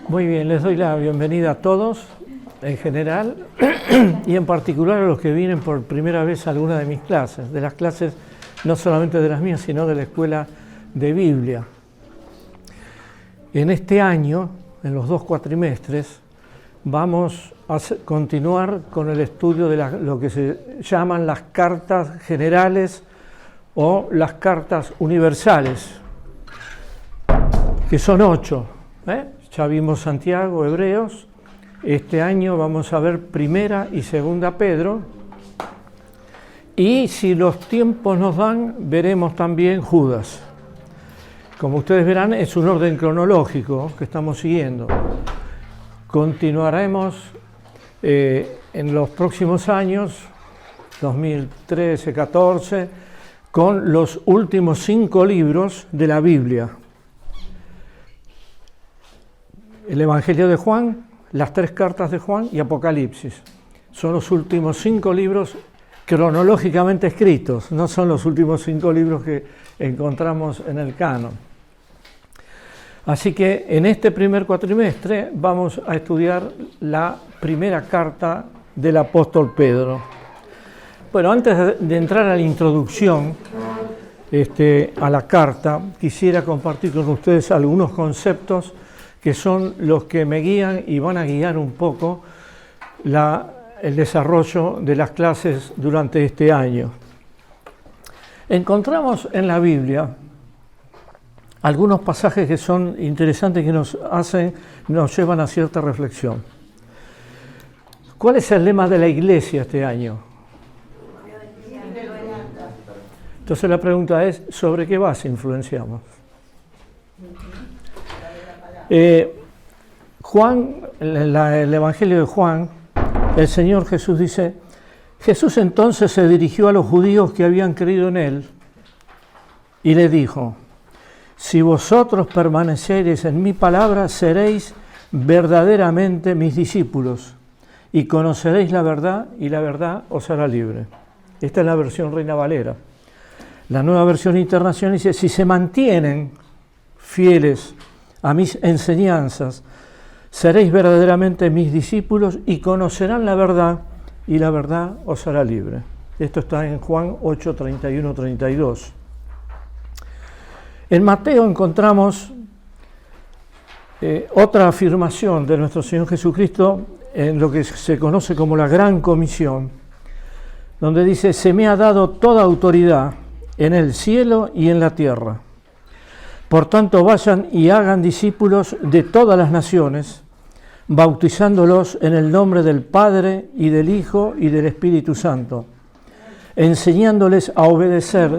Muy bien, les doy la bienvenida a todos, en general, y en particular a los que vienen por primera vez a alguna de mis clases, de las clases no solamente de las mías, sino de la Escuela de Biblia. En este año, en los 2 cuatrimestres, vamos a continuar con el estudio de lo que se llaman las cartas generales o las cartas universales, que son 8. Ya vimos Santiago, Hebreos. Este año vamos a ver Primera y Segunda Pedro. Y si los tiempos nos dan, veremos también Judas. Como ustedes verán, es un orden cronológico que estamos siguiendo. Continuaremos en los próximos años, 2013, 14, con los últimos 5 libros de la Biblia. El Evangelio de Juan, las 3 cartas de Juan y Apocalipsis. Son los últimos 5 libros cronológicamente escritos, no son los últimos 5 libros que encontramos en el canon. Así que en este primer cuatrimestre vamos a estudiar la primera carta del apóstol Pedro. Bueno, antes de entrar a la introducción a la carta, quisiera compartir con ustedes algunos conceptos que son los que me guían y van a guiar un poco el desarrollo de las clases durante este año. Encontramos en la Biblia algunos pasajes que son interesantes, que nos llevan a cierta reflexión. ¿Cuál es el lema de la Iglesia este año? Entonces la pregunta es, ¿sobre qué base influenciamos? Juan, el Evangelio de Juan, el Señor Jesús dice: Jesús entonces se dirigió a los judíos que habían creído en Él y le dijo: si vosotros permaneciereis en mi palabra, seréis verdaderamente mis discípulos y conoceréis la verdad, y la verdad os hará libre. Esta es la versión Reina Valera. La Nueva Versión Internacional dice: si se mantienen fieles a mis enseñanzas, seréis verdaderamente mis discípulos y conocerán la verdad, y la verdad os hará libre. Esto está en Juan 8, 31, 32. En Mateo encontramos otra afirmación de nuestro Señor Jesucristo en lo que se conoce como la Gran Comisión, donde dice: se me ha dado toda autoridad en el cielo y en la tierra. Por tanto, vayan y hagan discípulos de todas las naciones, bautizándolos en el nombre del Padre y del Hijo y del Espíritu Santo, enseñándoles a obedecer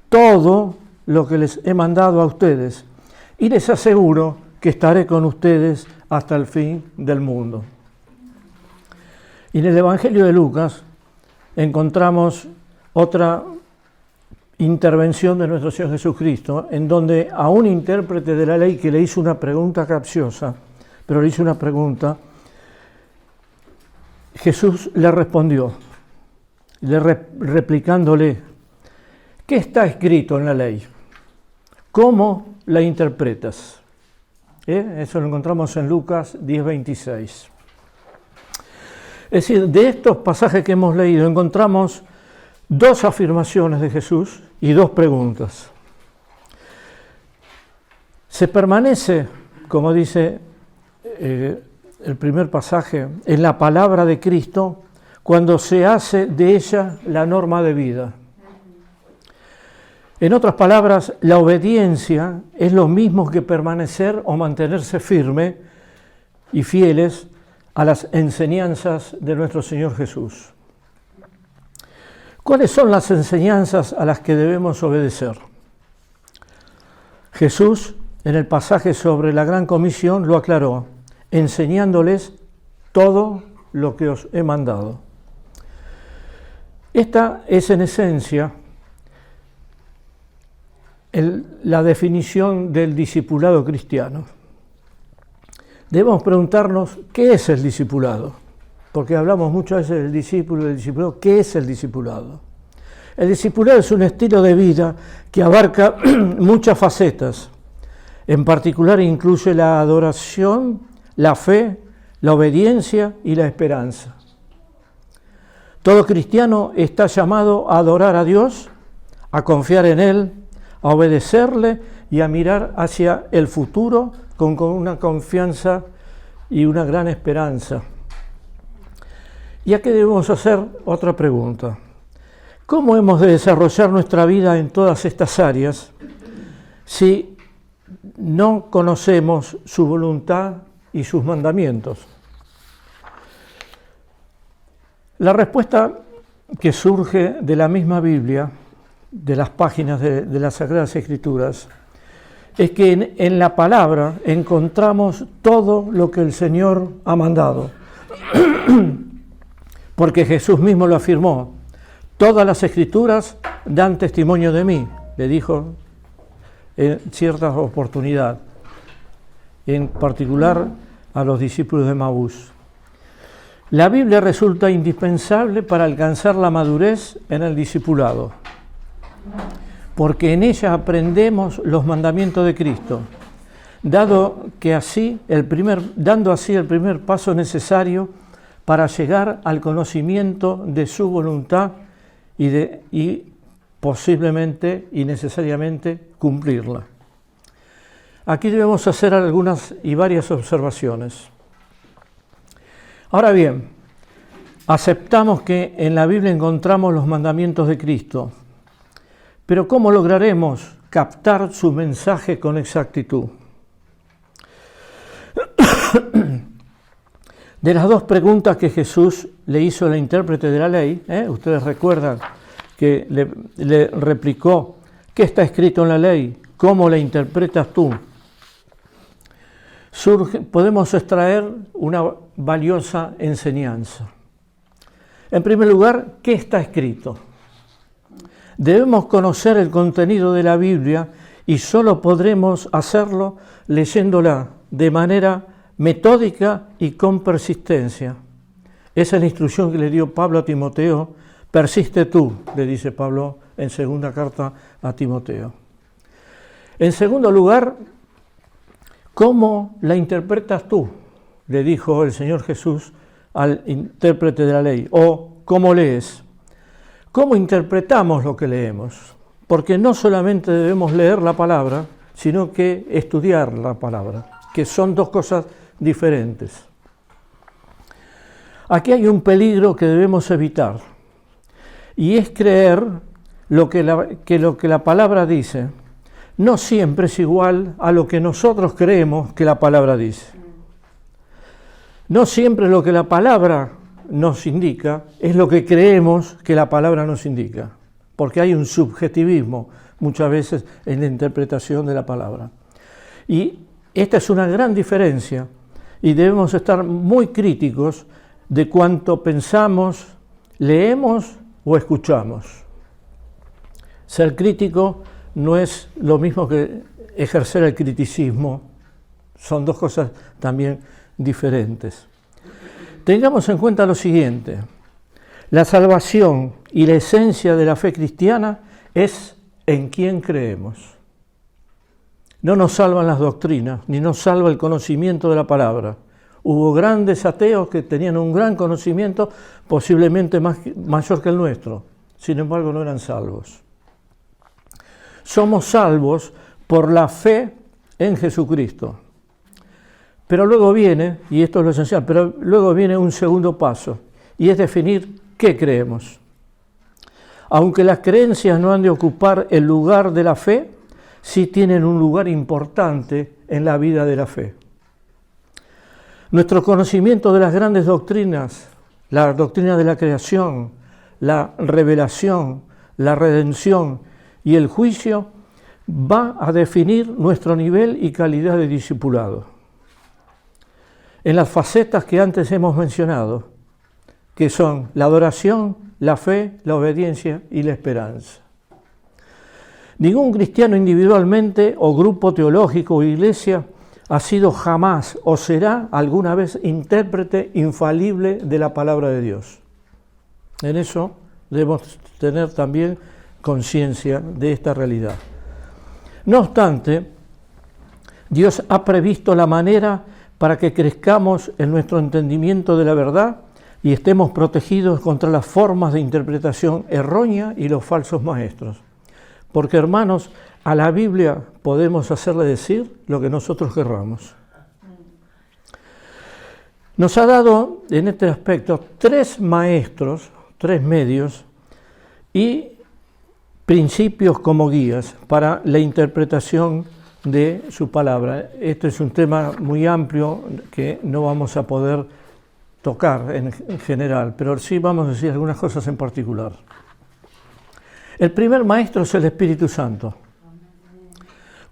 todo lo que les he mandado a ustedes, y les aseguro que estaré con ustedes hasta el fin del mundo. Y en el Evangelio de Lucas encontramos otra intervención de nuestro Señor Jesucristo, en donde a un intérprete de la ley que le hizo una pregunta capciosa, pero le hizo una pregunta, Jesús le respondió, replicándole: ¿qué está escrito en la ley? ¿Cómo la interpretas? Eso lo encontramos en Lucas 10:26. Es decir, de estos pasajes que hemos leído encontramos 2 afirmaciones de Jesús y 2 preguntas. Se permanece, como dice el primer pasaje, en la palabra de Cristo cuando se hace de ella la norma de vida. En otras palabras, la obediencia es lo mismo que permanecer o mantenerse firme y fieles a las enseñanzas de nuestro Señor Jesús. ¿Cuáles son las enseñanzas a las que debemos obedecer? Jesús, en el pasaje sobre la Gran Comisión, lo aclaró, enseñándoles todo lo que os he mandado. Esta es en esencia la definición del discipulado cristiano. Debemos preguntarnos, ¿qué es el discipulado? Porque hablamos muchas veces del discípulo, ¿qué es el discipulado? El discipulado es un estilo de vida que abarca muchas facetas. En particular incluye la adoración la fe, la obediencia y la esperanza. Todo cristiano está llamado a adorar a Dios, a confiar en Él, a obedecerle y a mirar hacia el futuro con una confianza y una gran esperanza. Y aquí debemos hacer otra pregunta. ¿Cómo hemos de desarrollar nuestra vida en todas estas áreas si no conocemos su voluntad y sus mandamientos? La respuesta que surge de la misma Biblia, de las páginas de las Sagradas Escrituras, es que en la palabra encontramos todo lo que el Señor ha mandado. Porque Jesús mismo lo afirmó. Todas las Escrituras dan testimonio de mí, le dijo en ciertas oportunidades, en particular a los discípulos de Maús. La Biblia resulta indispensable para alcanzar la madurez en el discipulado, porque en ella aprendemos los mandamientos de Cristo, dando así el primer paso necesario para llegar al conocimiento de su voluntad y posiblemente y necesariamente cumplirla. Aquí debemos hacer algunas y varias observaciones. Ahora bien, aceptamos que en la Biblia encontramos los mandamientos de Cristo, pero ¿cómo lograremos captar su mensaje con exactitud? De las dos preguntas que Jesús le hizo al intérprete de la ley, ustedes recuerdan que le replicó, ¿qué está escrito en la ley? ¿Cómo la interpretas tú? Podemos extraer una valiosa enseñanza. En primer lugar, ¿qué está escrito? Debemos conocer el contenido de la Biblia y solo podremos hacerlo leyéndola de manera metódica y con persistencia. Esa es la instrucción que le dio Pablo a Timoteo. Persiste tú, le dice Pablo en segunda carta a Timoteo. En segundo lugar, ¿cómo la interpretas tú? Le dijo el Señor Jesús al intérprete de la ley. O ¿cómo lees? ¿Cómo interpretamos lo que leemos? Porque no solamente debemos leer la palabra, sino que estudiar la palabra, que son dos cosas diferentes. Aquí hay un peligro que debemos evitar, y es creer que lo que la palabra dice no siempre es igual a lo que nosotros creemos que la palabra dice. No siempre lo que la palabra nos indica es lo que creemos que la palabra nos indica, porque hay un subjetivismo muchas veces en la interpretación de la palabra. Y esta es una gran diferencia y debemos estar muy críticos de cuánto pensamos, leemos o escuchamos. Ser crítico no es lo mismo que ejercer el criticismo, son dos cosas también diferentes. Tengamos en cuenta lo siguiente: la salvación y la esencia de la fe cristiana es en quién creemos. No nos salvan las doctrinas, ni nos salva el conocimiento de la palabra. Hubo grandes ateos que tenían un gran conocimiento, posiblemente mayor que el nuestro, sin embargo no eran salvos. Somos salvos por la fe en Jesucristo. Pero luego viene, y esto es lo esencial, pero luego viene un segundo paso, y es definir qué creemos. Aunque las creencias no han de ocupar el lugar de la fe, sí tienen un lugar importante en la vida de la fe. Nuestro conocimiento de las grandes doctrinas, la doctrina de la creación, la revelación, la redención y el juicio, va a definir nuestro nivel y calidad de discipulado. En las facetas que antes hemos mencionado, que son la adoración, la fe, la obediencia y la esperanza. Ningún cristiano individualmente o grupo teológico o iglesia ha sido jamás o será alguna vez intérprete infalible de la palabra de Dios. En eso debemos tener también conciencia de esta realidad. No obstante, Dios ha previsto la manera para que crezcamos en nuestro entendimiento de la verdad y estemos protegidos contra las formas de interpretación errónea y los falsos maestros. Porque, hermanos, a la Biblia podemos hacerle decir lo que nosotros querramos. Nos ha dado en este aspecto 3 maestros, 3 medios y principios como guías para la interpretación de su palabra. Este es un tema muy amplio que no vamos a poder tocar en general, pero sí vamos a decir algunas cosas en particular. El primer maestro es el Espíritu Santo,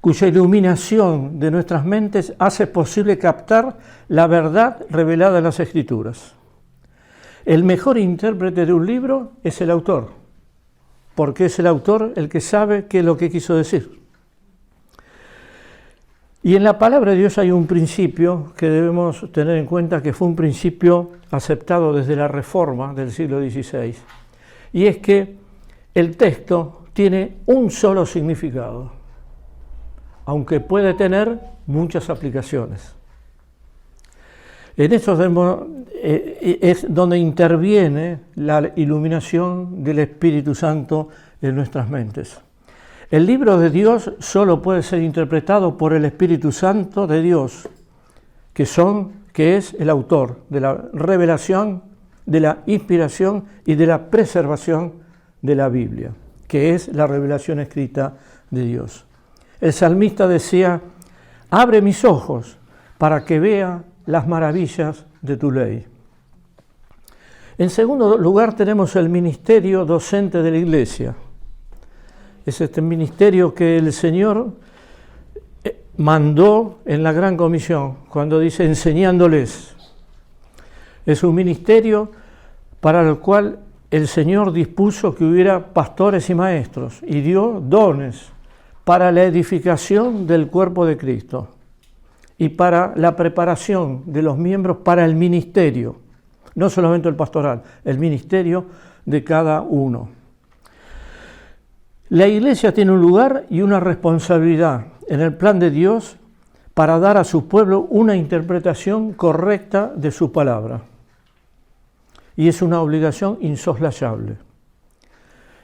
cuya iluminación de nuestras mentes hace posible captar la verdad revelada en las Escrituras. El mejor intérprete de un libro es el autor, porque es el autor el que sabe qué es lo que quiso decir. Y en la palabra de Dios hay un principio que debemos tener en cuenta, que fue un principio aceptado desde la Reforma del siglo XVI, y es que el texto tiene un solo significado, aunque puede tener muchas aplicaciones. En eso es donde interviene la iluminación del Espíritu Santo en nuestras mentes. El libro de Dios solo puede ser interpretado por el Espíritu Santo de Dios, que es el autor de la revelación, de la inspiración y de la preservación de la Biblia, que es la revelación escrita de Dios. El salmista decía: abre mis ojos para que vea las maravillas de tu ley. En segundo lugar tenemos el ministerio docente de la Iglesia. Es este ministerio que el Señor mandó en la Gran Comisión, cuando dice enseñándoles. Es un ministerio para el cual el Señor dispuso que hubiera pastores y maestros y dio dones para la edificación del cuerpo de Cristo y para la preparación de los miembros para el ministerio, no solamente el pastoral, el ministerio de cada uno. La Iglesia tiene un lugar y una responsabilidad en el plan de Dios para dar a su pueblo una interpretación correcta de su palabra. Y es una obligación insoslayable.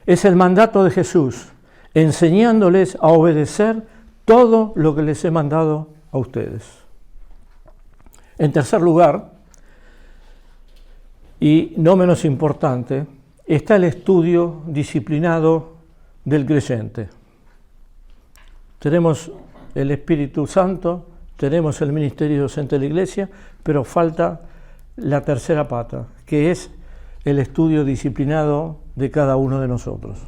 Es el mandato de Jesús, enseñándoles a obedecer todo lo que les he mandado a ustedes. En tercer lugar, y no menos importante, está el estudio disciplinado del creyente. Tenemos el Espíritu Santo, tenemos el ministerio docente de la Iglesia, pero falta la tercera pata, que es el estudio disciplinado de cada uno de nosotros.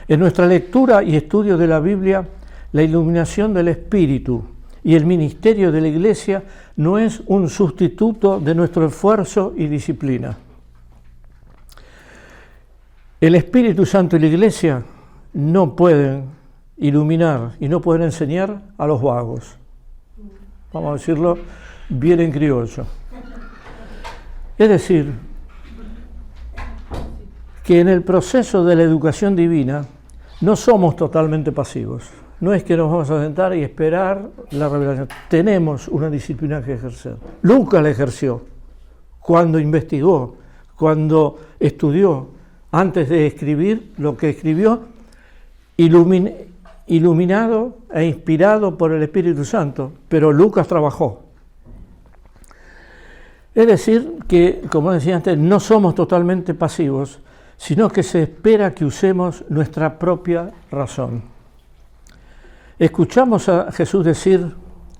En nuestra lectura y estudio de la Biblia, la iluminación del Espíritu y el ministerio de la Iglesia no es un sustituto de nuestro esfuerzo y disciplina. El Espíritu Santo y la Iglesia no pueden iluminar y no pueden enseñar a los vagos. Vamos a decirlo bien en criollo. Es decir, que en el proceso de la educación divina no somos totalmente pasivos. No es que nos vamos a sentar y esperar la revelación. Tenemos una disciplina que ejercer. Lucas la ejerció cuando investigó, cuando estudió, antes de escribir lo que escribió, iluminado e inspirado por el Espíritu Santo, pero Lucas trabajó. Es decir, que, como decía antes, no somos totalmente pasivos, sino que se espera que usemos nuestra propia razón. Escuchamos a Jesús decir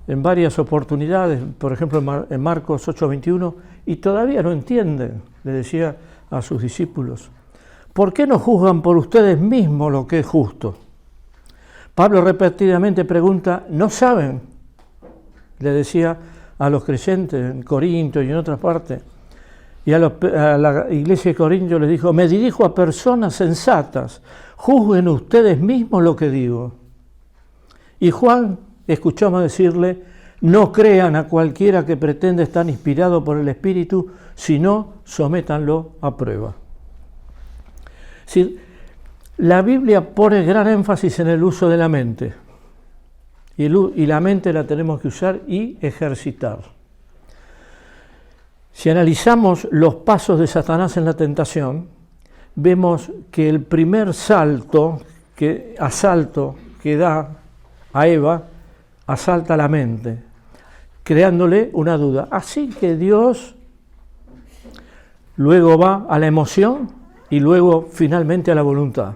en varias oportunidades, por ejemplo en Marcos 8:21, y todavía no entienden, le decía a sus discípulos. ¿Por qué no juzgan por ustedes mismos lo que es justo? Pablo repetidamente pregunta, ¿no saben? Le decía a los creyentes en Corinto y en otras partes. Y a la iglesia de Corinto les dijo, me dirijo a personas sensatas, juzguen ustedes mismos lo que digo. Y Juan, escuchamos decirle, no crean a cualquiera que pretende estar inspirado por el Espíritu, sino sométanlo a prueba. Es decir, la Biblia pone gran énfasis en el uso de la mente. Y la mente la tenemos que usar y ejercitar. Si analizamos los pasos de Satanás en la tentación, vemos que el primer asalto que da a Eva, asalta la mente, creándole una duda. Así que Dios luego va a la emoción y luego finalmente a la voluntad.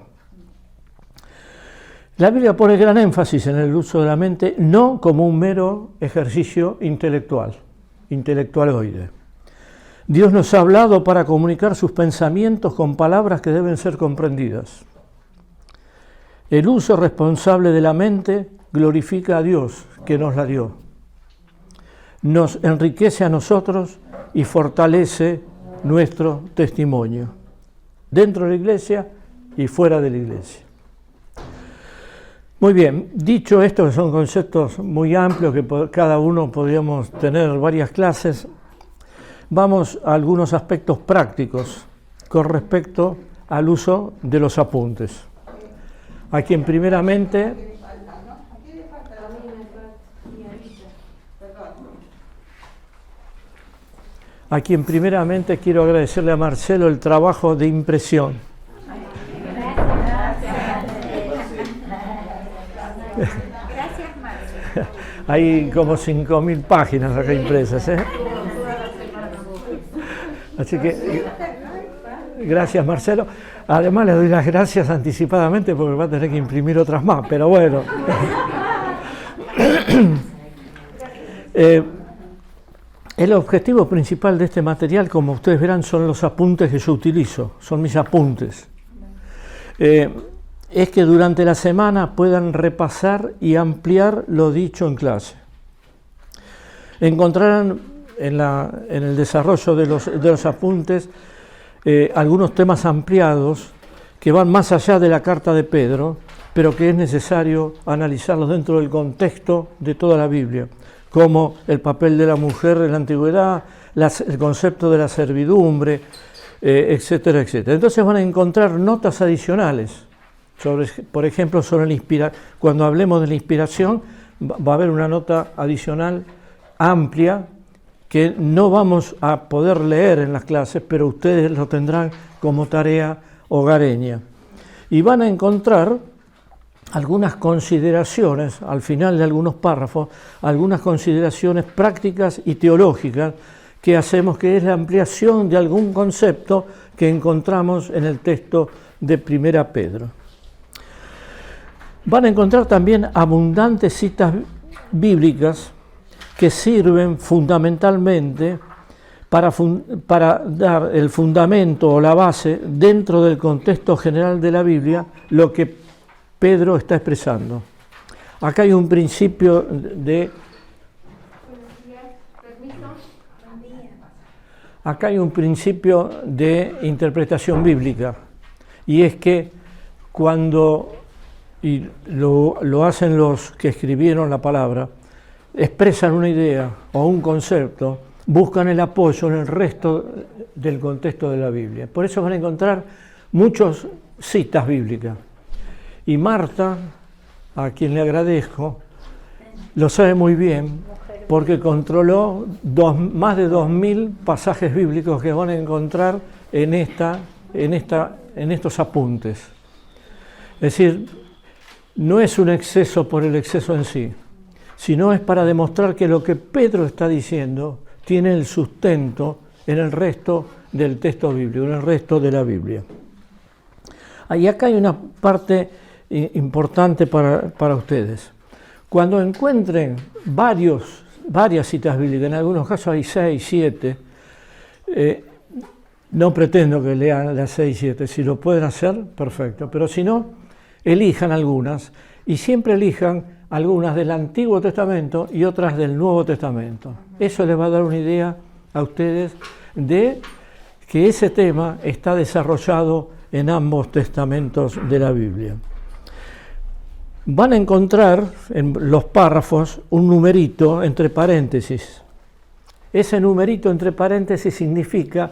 La Biblia pone gran énfasis en el uso de la mente, no como un mero ejercicio intelectualoide. Dios nos ha hablado para comunicar sus pensamientos con palabras que deben ser comprendidas. El uso responsable de la mente glorifica a Dios que nos la dio. Nos enriquece a nosotros y fortalece nuestro testimonio, dentro de la iglesia y fuera de la iglesia. Muy bien, dicho esto, que son conceptos muy amplios que cada uno podríamos tener varias clases, vamos a algunos aspectos prácticos con respecto al uso de los apuntes. A quien primeramente quiero agradecerle a Marcelo el trabajo de impresión. Gracias, Marcelo. Hay como 5.000 páginas acá impresas, ¿eh? Así que, gracias, Marcelo. Además, le doy las gracias anticipadamente porque va a tener que imprimir otras más, pero bueno. El objetivo principal de este material, como ustedes verán, son los apuntes que yo utilizo, son mis apuntes. Es que durante la semana puedan repasar y ampliar lo dicho en clase. Encontrarán en el desarrollo de los apuntes algunos temas ampliados que van más allá de la carta de Pedro, pero que es necesario analizarlos dentro del contexto de toda la Biblia, como el papel de la mujer en la antigüedad, el concepto de la servidumbre, etcétera, etcétera. Entonces van a encontrar notas adicionales, por ejemplo, cuando hablemos de la inspiración, va a haber una nota adicional amplia que no vamos a poder leer en las clases, pero ustedes lo tendrán como tarea hogareña. Y van a encontrar algunas consideraciones, al final de algunos párrafos, algunas consideraciones prácticas y teológicas que hacemos, que es la ampliación de algún concepto que encontramos en el texto de 1 Pedro. Van a encontrar también abundantes citas bíblicas que sirven fundamentalmente para dar el fundamento o la base dentro del contexto general de la Biblia, lo que Pedro está expresando. Acá hay un principio de interpretación bíblica, y es que cuando, y lo hacen los que escribieron la palabra, expresan una idea o un concepto, buscan el apoyo en el resto del contexto de la Biblia. Por eso van a encontrar muchas citas bíblicas. Y Marta, a quien le agradezco, lo sabe muy bien, porque controló más de 2.000 pasajes bíblicos que van a encontrar en estos apuntes. Es decir, no es un exceso por el exceso en sí, sino es para demostrar que lo que Pedro está diciendo tiene el sustento en el resto del texto bíblico, en el resto de la Biblia. Y acá hay una parte importante para ustedes. Cuando encuentren varias citas bíblicas, en algunos casos hay 6, 7, no pretendo que lean las 6, 7, si lo pueden hacer, perfecto, pero si no, elijan algunas, y siempre elijan algunas del Antiguo Testamento y otras del Nuevo Testamento. Eso les va a dar una idea a ustedes de que ese tema está desarrollado en ambos testamentos de la Biblia. Van a encontrar en los párrafos un numerito entre paréntesis. Ese numerito entre paréntesis significa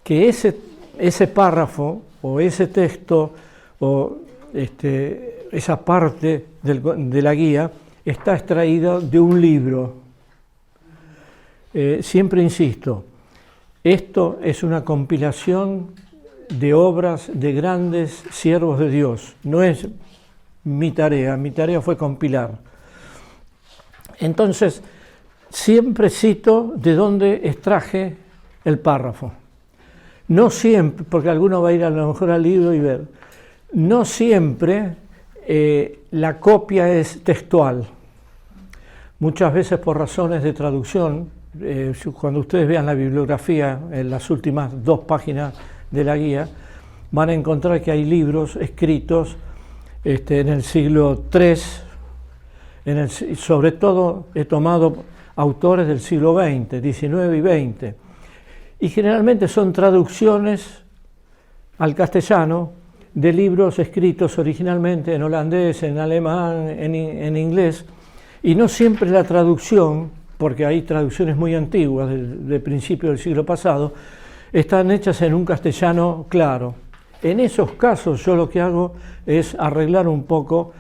que ese párrafo o ese texto o esa parte de la guía está extraída de un libro. Siempre insisto, Esto es una compilación de obras de grandes siervos de Dios. No es mi tarea fue compilar. Entonces, siempre cito de dónde extraje el párrafo. No siempre, porque alguno va a ir a lo mejor al libro y ver, no siempre la copia es textual. Muchas veces por razones de traducción, cuando ustedes vean la bibliografía en las últimas 2 páginas de la guía, van a encontrar que hay libros escritos en el siglo III, sobre todo he tomado autores del siglo XX, XIX y XX, y generalmente son traducciones al castellano de libros escritos originalmente en holandés, en alemán, en inglés, y no siempre la traducción, porque hay traducciones muy antiguas de principio del siglo pasado, están hechas en un castellano claro. En esos casos yo lo que hago es arreglar un poco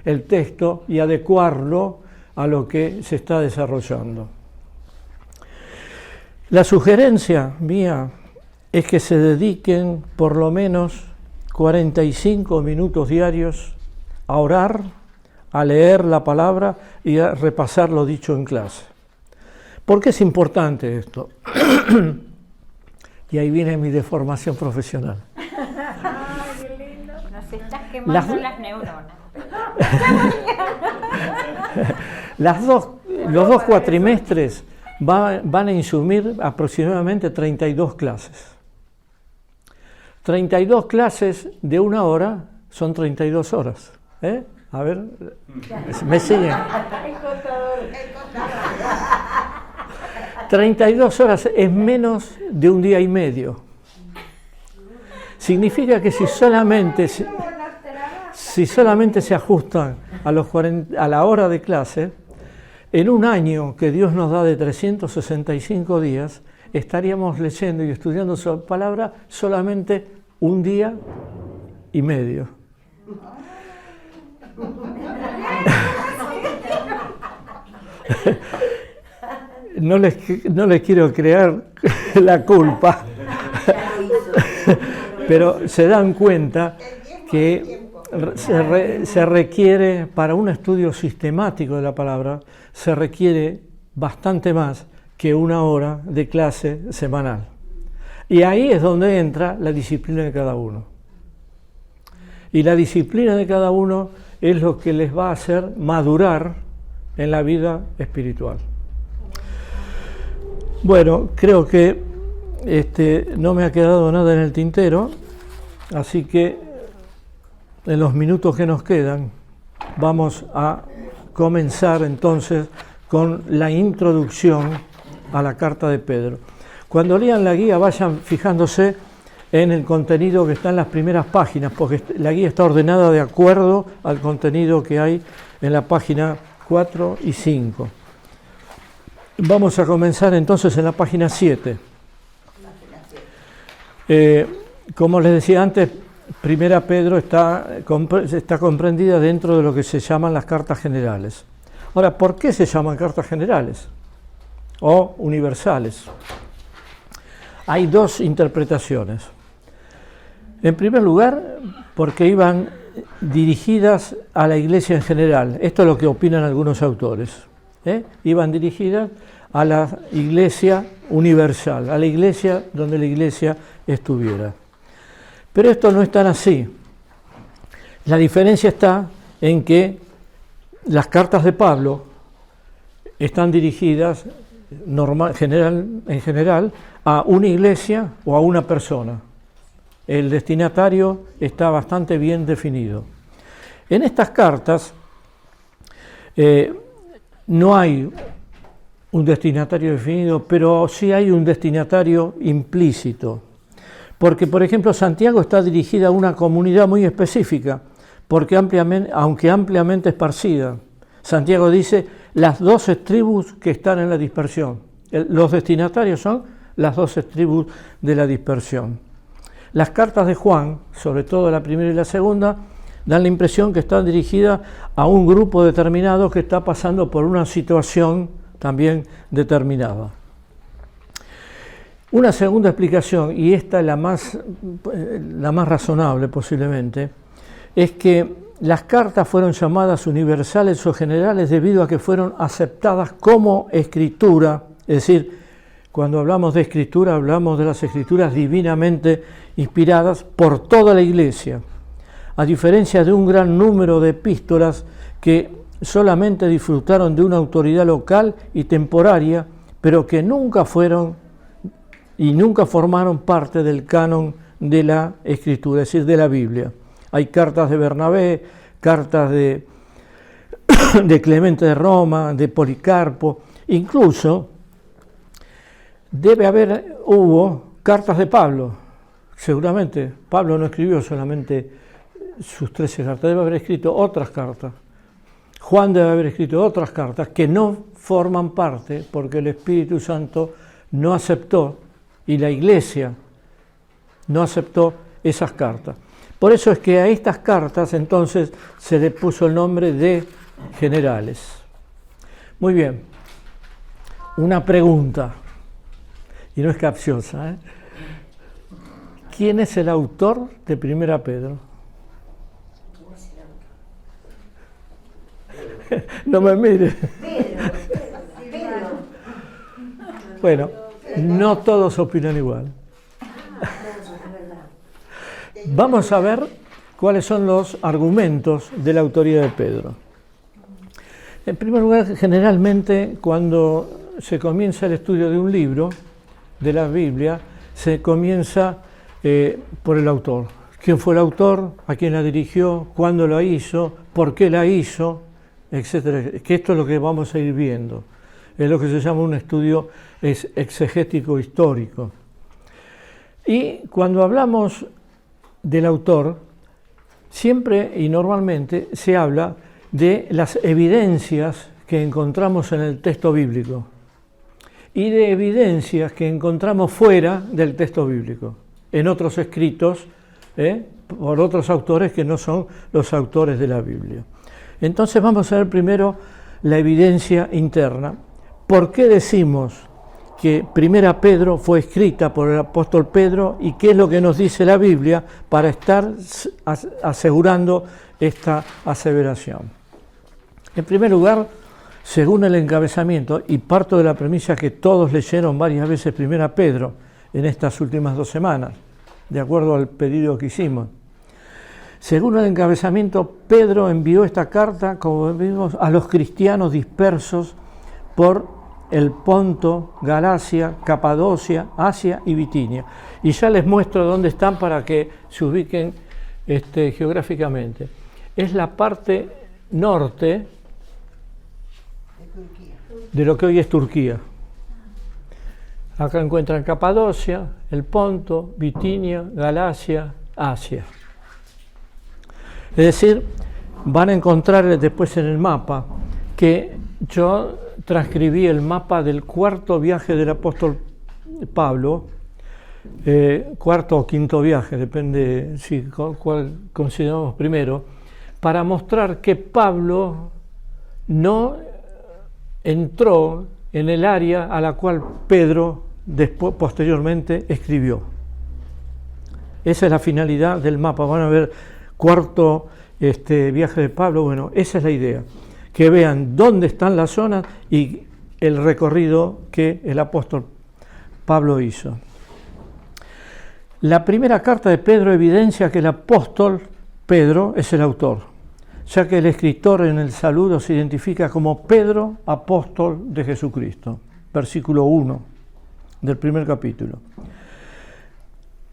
el texto y adecuarlo a lo que se está desarrollando. La sugerencia mía es que se dediquen por lo menos 45 minutos diarios a orar, a leer la palabra y a repasar lo dicho en clase. ¿Por qué es importante esto? Y ahí viene mi deformación profesional. Ay, qué lindo. Nos estás quemando las neuronas. Los 2 cuatrimestres van a insumir aproximadamente 32 clases. 32 clases de 1 hora son 32 horas. A ver, ¿me siguen? 32 horas es menos de un día y medio. Significa que si solamente se ajustan a la hora de clase, en un año que Dios nos da de 365 días, estaríamos leyendo y estudiando su palabra solamente un día y medio. No les quiero crear la culpa, pero se dan cuenta que se requiere, para un estudio sistemático de la palabra, se requiere bastante más que 1 hora de clase semanal. Y ahí es donde entra la disciplina de cada uno. Y la disciplina de cada uno es lo que les va a hacer madurar en la vida espiritual. Bueno, creo que no me ha quedado nada en el tintero, así que en los minutos que nos quedan vamos a comenzar entonces con la introducción a la carta de Pedro. Cuando lean la guía vayan fijándose en el contenido que está en las primeras páginas, porque la guía está ordenada de acuerdo al contenido que hay en la página 4 y 5. Vamos a comenzar entonces en la página 7. Como les decía antes, Primera Pedro está comprendida dentro de lo que se llaman las cartas generales. Ahora, ¿por qué se llaman cartas generales o universales? Hay 2 interpretaciones. En primer lugar, porque iban dirigidas a la iglesia en general. Esto es lo que opinan algunos autores. Iban dirigidas a la iglesia universal, a la iglesia donde la iglesia estuviera. Pero esto no es tan así. La diferencia está en que las cartas de Pablo están dirigidas en general a una iglesia o a una persona. El destinatario está bastante bien definido. En estas cartas no hay un destinatario definido, pero sí hay un destinatario implícito. Porque, por ejemplo, Santiago está dirigida a una comunidad muy específica, porque aunque ampliamente esparcida. Santiago dice las 12 tribus que están en la dispersión. Los destinatarios son las 12 tribus de la dispersión. Las cartas de Juan, sobre todo la primera y la segunda, dan la impresión que están dirigidas a un grupo determinado que está pasando por una situación también determinada. Una segunda explicación, y esta es la más razonable posiblemente, es que las cartas fueron llamadas universales o generales debido a que fueron aceptadas como escritura, es decir, cuando hablamos de escritura hablamos de las escrituras divinamente inspiradas por toda la Iglesia, a diferencia de un gran número de epístolas que solamente disfrutaron de una autoridad local y temporaria, pero que nunca fueron y nunca formaron parte del canon de la Escritura, es decir, de la Biblia. Hay cartas de Bernabé, cartas de Clemente de Roma, de Policarpo, incluso hubo cartas de Pablo. Seguramente Pablo no escribió solamente sus 13 cartas, debe haber escrito otras cartas. Juan debe haber escrito otras cartas que no forman parte porque el Espíritu Santo no aceptó y la Iglesia no aceptó esas cartas. Por eso es que a estas cartas entonces se le puso el nombre de generales. Muy bien, una pregunta, y no es capciosa, ¿eh? ¿Quién es el autor de Primera Pedro? No me mire. Bueno, no todos opinan igual. Vamos a ver cuáles son los argumentos de la autoría de Pedro. En primer lugar, generalmente cuando se comienza el estudio de un libro de la Biblia, se comienza por el autor. ¿Quién fue el autor? ¿A quién la dirigió? ¿Cuándo la hizo? ¿Por qué la hizo? Etcétera. Que esto es lo que vamos a ir viendo. Es lo que se llama un estudio exegético histórico. Y cuando hablamos del autor, siempre y normalmente se habla de las evidencias que encontramos en el texto bíblico y de evidencias que encontramos fuera del texto bíblico, en otros escritos, por otros autores que no son los autores de la Biblia. Entonces vamos a ver primero la evidencia interna. ¿Por qué decimos que Primera Pedro fue escrita por el apóstol Pedro y qué es lo que nos dice la Biblia para estar asegurando esta aseveración? En primer lugar, según el encabezamiento, y parto de la premisa que todos leyeron varias veces Primera Pedro en estas últimas 2 semanas, de acuerdo al pedido que hicimos. Según el encabezamiento, Pedro envió esta carta, como vimos, a los cristianos dispersos por el Ponto, Galacia, Capadocia, Asia y Bitinia. Y ya les muestro dónde están para que se ubiquen geográficamente. Es la parte norte de lo que hoy es Turquía. Acá encuentran Capadocia, el Ponto, Bitinia, Galacia, Asia. Es decir, van a encontrar después en el mapa que yo transcribí el mapa del 4.º viaje del apóstol Pablo, 4.º o 5.º viaje, depende cuál consideramos primero, para mostrar que Pablo no entró en el área a la cual Pedro posteriormente escribió. Esa es la finalidad del mapa. Van a ver 4.º viaje de Pablo. Bueno, esa es la idea, que vean dónde están las zonas y el recorrido que el apóstol Pablo hizo. La primera carta de Pedro evidencia que el apóstol Pedro es el autor, ya que el escritor en el saludo se identifica como Pedro, apóstol de Jesucristo, versículo 1 del primer capítulo.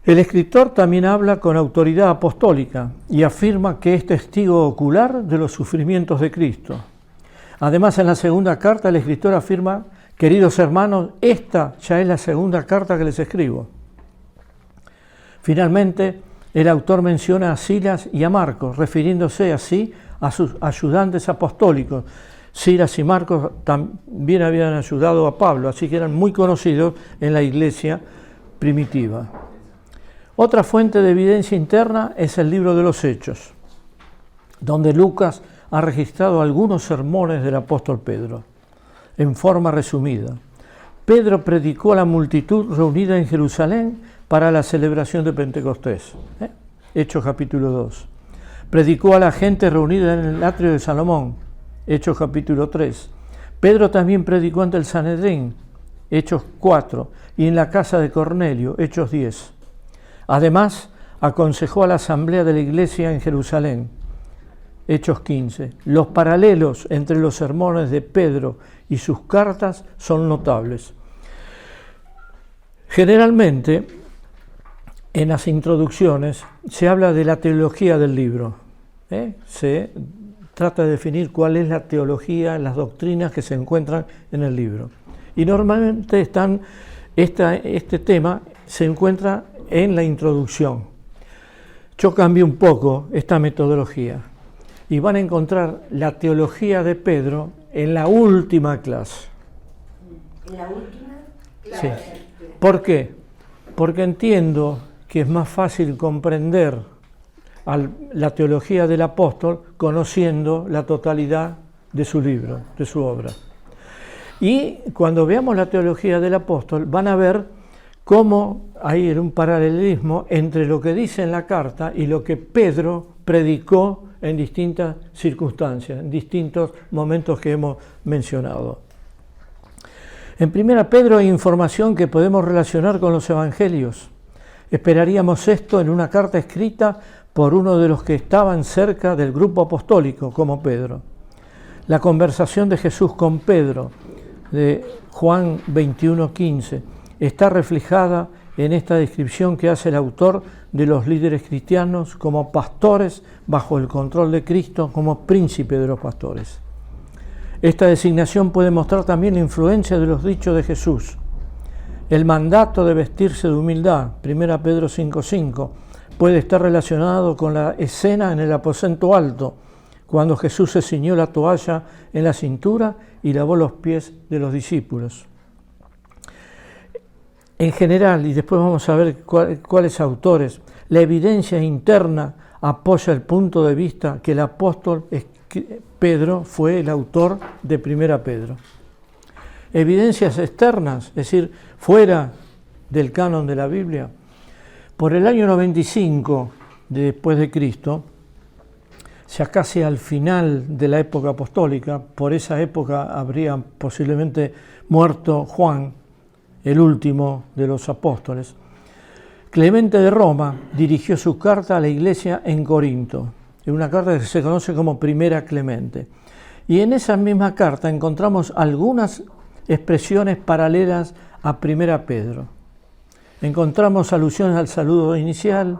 El escritor también habla con autoridad apostólica y afirma que es testigo ocular de los sufrimientos de Cristo. Además, en la segunda carta el escritor afirma: queridos hermanos, esta ya es la segunda carta que les escribo. Finalmente, el autor menciona a Silas y a Marcos, refiriéndose así a sus ayudantes apostólicos. Silas y Marcos también habían ayudado a Pablo, así que eran muy conocidos en la iglesia primitiva. Otra fuente de evidencia interna es el libro de los Hechos, donde Lucas ha registrado algunos sermones del apóstol Pedro, en forma resumida. Pedro predicó a la multitud reunida en Jerusalén para la celebración de Pentecostés. Hechos capítulo 2. Predicó a la gente reunida en el atrio de Salomón. Hechos capítulo 3. Pedro también predicó ante el Sanedrín. Hechos 4. Y en la casa de Cornelio. Hechos 10. Además, aconsejó a la asamblea de la iglesia en Jerusalén. Hechos 15. Los paralelos entre los sermones de Pedro y sus cartas son notables. Generalmente, en las introducciones se habla de la teología del libro. Se trata de definir cuál es la teología, las doctrinas que se encuentran en el libro. Y normalmente este tema se encuentra en la introducción. Yo cambié un poco esta metodología y van a encontrar la teología de Pedro en la última clase. ¿En la última? Sí. ¿Por qué? Porque entiendo que es más fácil comprender la teología del apóstol conociendo la totalidad de su libro, de su obra. Y cuando veamos la teología del apóstol van a ver cómo hay un paralelismo entre lo que dice en la carta y lo que Pedro predicó en distintas circunstancias, en distintos momentos que hemos mencionado. En 1 Pedro hay información que podemos relacionar con los evangelios. Esperaríamos esto en una carta escrita por uno de los que estaban cerca del grupo apostólico, como Pedro. La conversación de Jesús con Pedro, de Juan 21:15, está reflejada en esta descripción que hace el autor de los líderes cristianos como pastores bajo el control de Cristo, como príncipe de los pastores. Esta designación puede mostrar también la influencia de los dichos de Jesús. El mandato de vestirse de humildad, 1 Pedro 5:5, puede estar relacionado con la escena en el aposento alto, cuando Jesús se ciñó la toalla en la cintura y lavó los pies de los discípulos. En general, y después vamos a ver cuáles autores, la evidencia interna apoya el punto de vista que el apóstol Pedro fue el autor de 1 Pedro. Evidencias externas, es decir, fuera del canon de la Biblia. Por el año 95 después de Cristo, ya casi al final de la época apostólica, por esa época habría posiblemente muerto Juan, el último de los apóstoles, Clemente de Roma dirigió su carta a la iglesia en Corinto, en una carta que se conoce como Primera Clemente. Y en esa misma carta encontramos algunas expresiones paralelas a 1 Pedro. Encontramos alusiones al saludo inicial.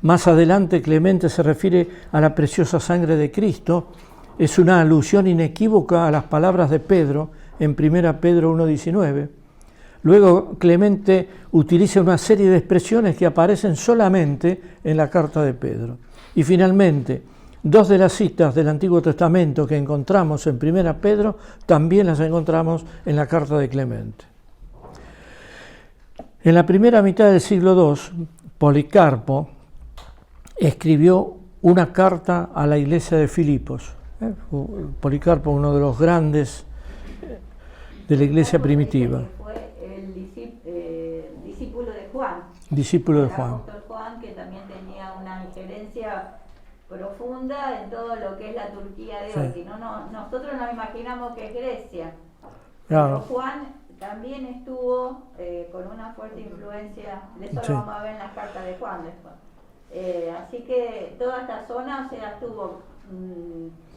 Más adelante Clemente se refiere a la preciosa sangre de Cristo. Es una alusión inequívoca a las palabras de Pedro en 1 Pedro 1:19. Luego Clemente utiliza una serie de expresiones que aparecen solamente en la carta de Pedro. Y finalmente, dos de las citas del Antiguo Testamento que encontramos en 1 Pedro también las encontramos en la carta de Clemente. En la primera mitad del siglo II, Policarpo escribió una carta a la iglesia de Filipos. Policarpo, uno de los grandes de la iglesia primitiva. Fue el discípulo de Juan. Discípulo de el Juan. apóstol Juan, que también tenía una injerencia profunda en todo lo que es la Turquía de hoy. Sí. Nosotros nos imaginamos que es Grecia. Claro. Pero Juan también estuvo con una fuerte influencia, de eso Sí. lo vamos a ver en las cartas de Juan después. Así que toda esta zona, o sea, estuvo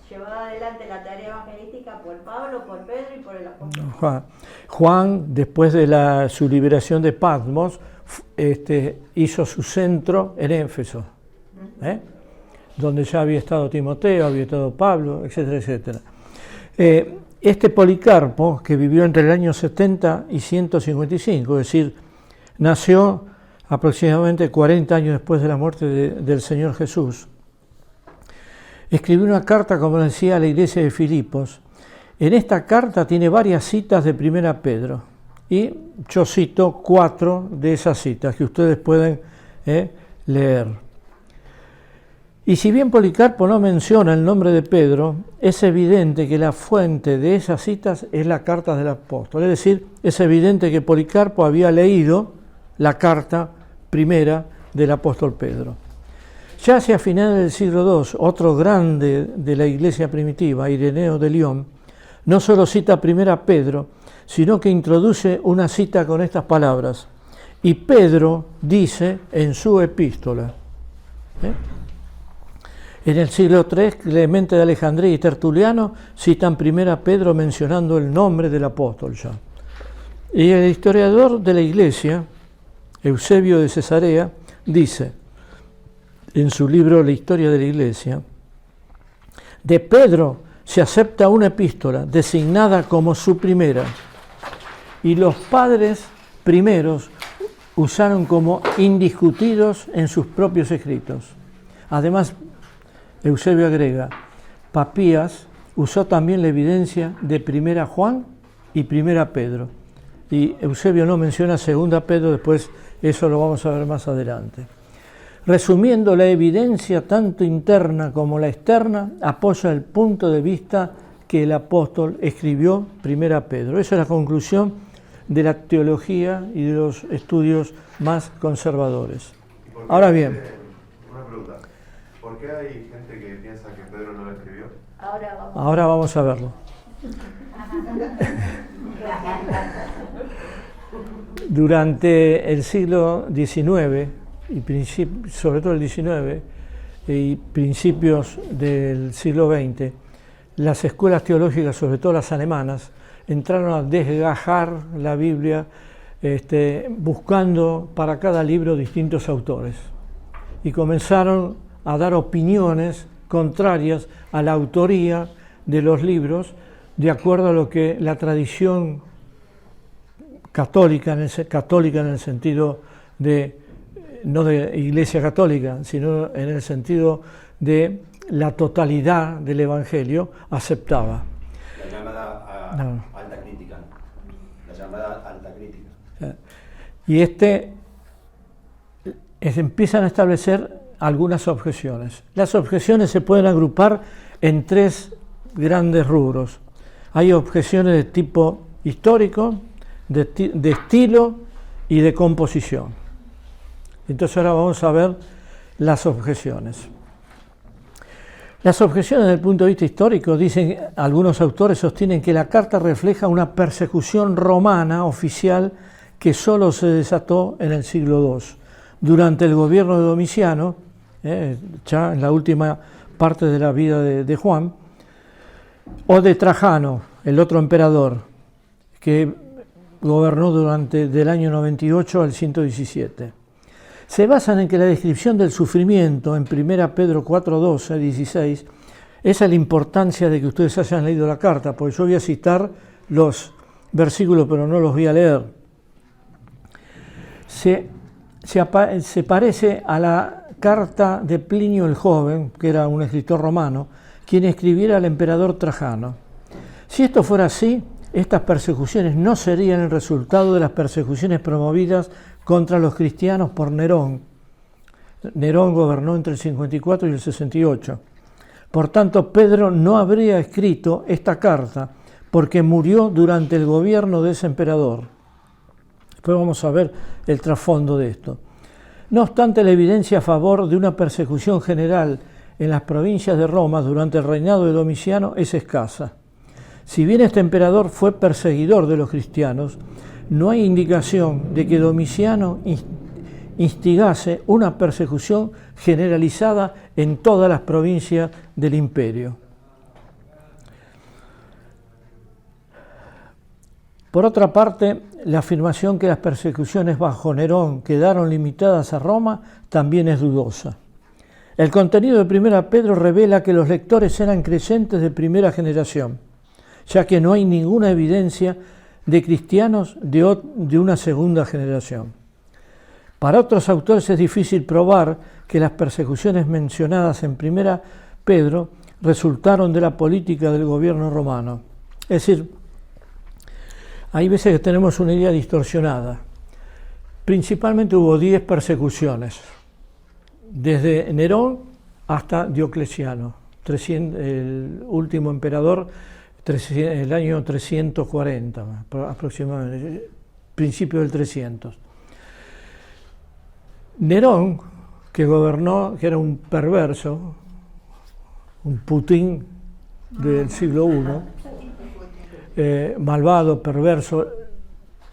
llevada adelante la tarea evangelística por Pablo, por Pedro y por el apóstol Juan, después de su liberación de Patmos, hizo su centro en Éfeso, donde ya había estado Timoteo, había estado Pablo, etcétera, etcétera. Este Policarpo, que vivió entre el año 70 y 155, es decir, nació aproximadamente 40 años después de la muerte del Señor Jesús, escribió una carta, como decía, a la iglesia de Filipos. En esta carta tiene varias citas de 1 Pedro, y yo cito 4 de esas citas que ustedes pueden leer. Y si bien Policarpo no menciona el nombre de Pedro, es evidente que la fuente de esas citas es la carta del apóstol. Es decir, es evidente que Policarpo había leído la carta primera del apóstol Pedro. Ya hacia finales del siglo II, otro grande de la iglesia primitiva, Ireneo de León, no solo cita primero a Pedro, sino que introduce una cita con estas palabras: y Pedro dice en su epístola. En el siglo III, Clemente de Alejandría y Tertuliano citan primero a Pedro mencionando el nombre del apóstol ya. Y el historiador de la iglesia, Eusebio de Cesarea, dice en su libro La historia de la iglesia: de Pedro se acepta una epístola designada como su primera, y los padres primeros usaron como indiscutidos en sus propios escritos. Además, Eusebio agrega: Papías usó también la evidencia de primera Juan y primera Pedro. Y Eusebio no menciona segunda Pedro, después eso lo vamos a ver más adelante. Resumiendo, la evidencia tanto interna como la externa apoya el punto de vista que el apóstol escribió primera Pedro. Esa es la conclusión de la teología y de los estudios más conservadores. Ahora bien, una pregunta. ¿Por qué hay gente que piensa que Pedro no lo escribió? Ahora vamos a verlo. Durante el siglo XIX, y sobre todo el XIX, y principios del siglo XX, las escuelas teológicas, sobre todo las alemanas, entraron a desgajar la Biblia, buscando para cada libro distintos autores. Y comenzaron a dar opiniones contrarias a la autoría de los libros, de acuerdo a lo que la tradición católica en el sentido de, no de Iglesia Católica, sino en el sentido de la totalidad del Evangelio, aceptaba. La llamada alta crítica. La llamada alta crítica. Y empiezan a establecer algunas objeciones. Las objeciones se pueden agrupar en tres grandes rubros. Hay objeciones de tipo histórico, de estilo y de composición. Entonces ahora vamos a ver las objeciones. Las objeciones desde el punto de vista histórico, dicen algunos autores, sostienen que la carta refleja una persecución romana oficial que solo se desató en el siglo II, durante el gobierno de Domiciano, ya en la última parte de la vida de Juan, o de Trajano, el otro emperador, que gobernó del año 98 al 117. Se basan en que la descripción del sufrimiento en 1 Pedro 4, 12, 16, esa es la importancia de que ustedes hayan leído la carta, porque yo voy a citar los versículos, pero no los voy a leer. Se parece a la carta de Plinio el Joven, que era un escritor romano, quien escribiera al emperador Trajano. Si esto fuera así, estas persecuciones no serían el resultado de las persecuciones promovidas contra los cristianos por Nerón. Nerón gobernó entre el 54 y el 68. Por tanto, Pedro no habría escrito esta carta porque murió durante el gobierno de ese emperador. Después vamos a ver el trasfondo de esto. No obstante, la evidencia a favor de una persecución general en las provincias de Roma durante el reinado de Domiciano es escasa. Si bien este emperador fue perseguidor de los cristianos, no hay indicación de que Domiciano instigase una persecución generalizada en todas las provincias del imperio. Por otra parte, la afirmación que las persecuciones bajo Nerón quedaron limitadas a Roma también es dudosa. El contenido de 1 Pedro revela que los lectores eran creyentes de primera generación, ya que no hay ninguna evidencia de cristianos de una segunda generación. Para otros autores es difícil probar que las persecuciones mencionadas en 1 Pedro resultaron de la política del gobierno romano. Es decir, hay veces que tenemos una idea distorsionada. Principalmente hubo 10 persecuciones, desde Nerón hasta Diocleciano, el último emperador, el año 340 aproximadamente, principio del 300. Nerón, que gobernó, que era un perverso, un Putin del siglo I, malvado, perverso,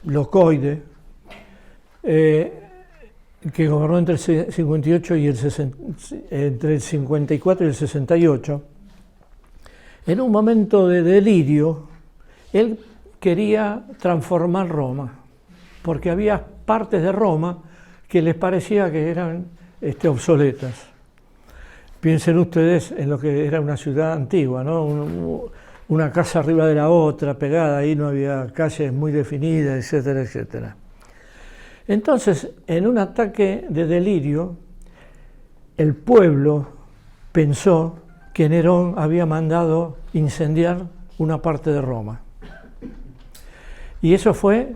locoide, que gobernó entre el 58 y entre el 54 y el 68, en un momento de delirio, él quería transformar Roma, porque había partes de Roma que les parecía que eran obsoletas. Piensen ustedes en lo que era una ciudad antigua, ¿no? Una casa arriba de la otra, pegada, ahí no había calles muy definidas, etcétera, etcétera. Entonces, en un ataque de delirio, el pueblo pensó que Nerón había mandado incendiar una parte de Roma. Y eso fue